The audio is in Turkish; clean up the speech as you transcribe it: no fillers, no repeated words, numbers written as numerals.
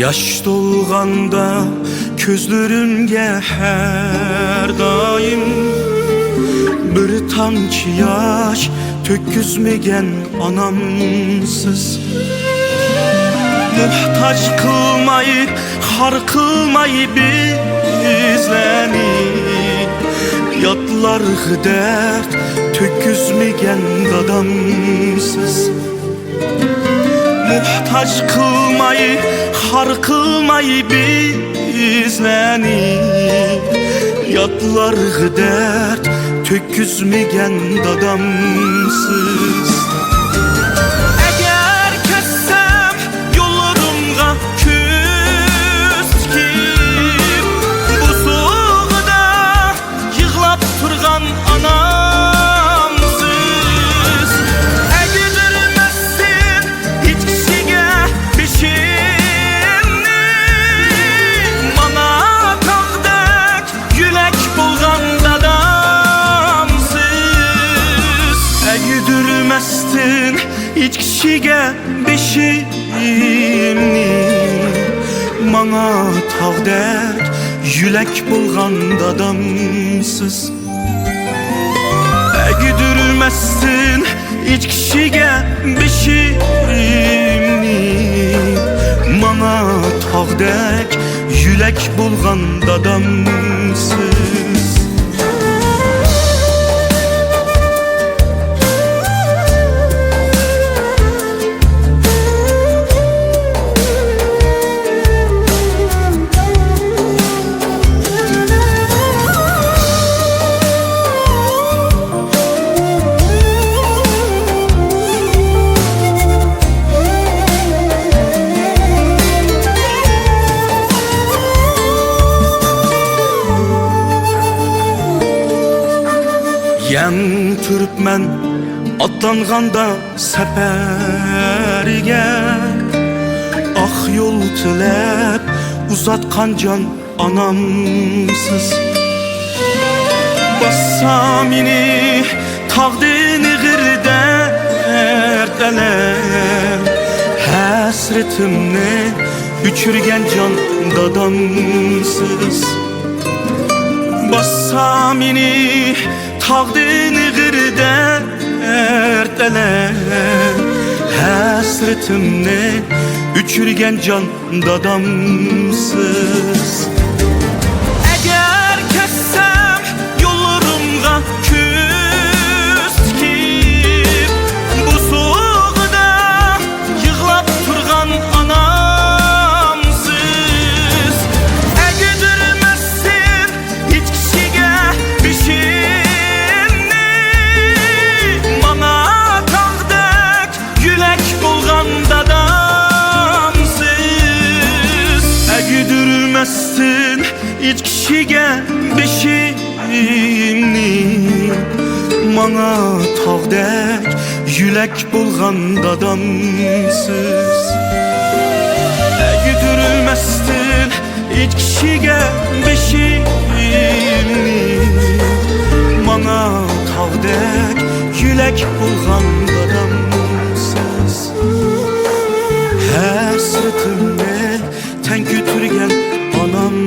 Yaş dolğanda közlerimge her daim bir tamçı yaş töküzmegen anamsız. Muhtaç kılmayı, har kılmayı bizleni, yatlar dert töküzmegen dadamsız. Muhtaç kılmayı, har kılmayı bizleni, yatlar dert töküzmegen dadamsız. Eğer kessem yollarımga küskip, bu soğukda yığlap turgan anamsız. Eğdirmezsin hiç kişiye beşinni, bana tağdek yülek bulgan dadamsız. Eğdirmezsin hiç kişiye beşinni, bana tağdek yülek bulgan dadamsız. Eğdirmezsin hiç kişiye beşimni, bana tağdek yülek bulgan dadamsız. Yem Türkmen atlanganda seferge, ah yol tilep uzatkan can anamsız. Bassam ini tağdini girde ertelem, hasretimni üçürgen can dadamsız. Bassam ini tağdini girde ertelem, hasretimni üçürgen can dadamsız. Eğer kessem yollarımga küskip, bu soğukda yığlap turgan anamsız. Eğdirmezsin hiç kişiye beşinni, bana tağdek yülek bulgan dadamsız. Eğdirmezsin hiç kişiye beşinni, bana tağdek yülek bulgan dadamsız. Eğdirmezsin hiç kişiye beşinni, bana tağdek yülek bulgan dadamsız. Hasretimni ten götürgen anam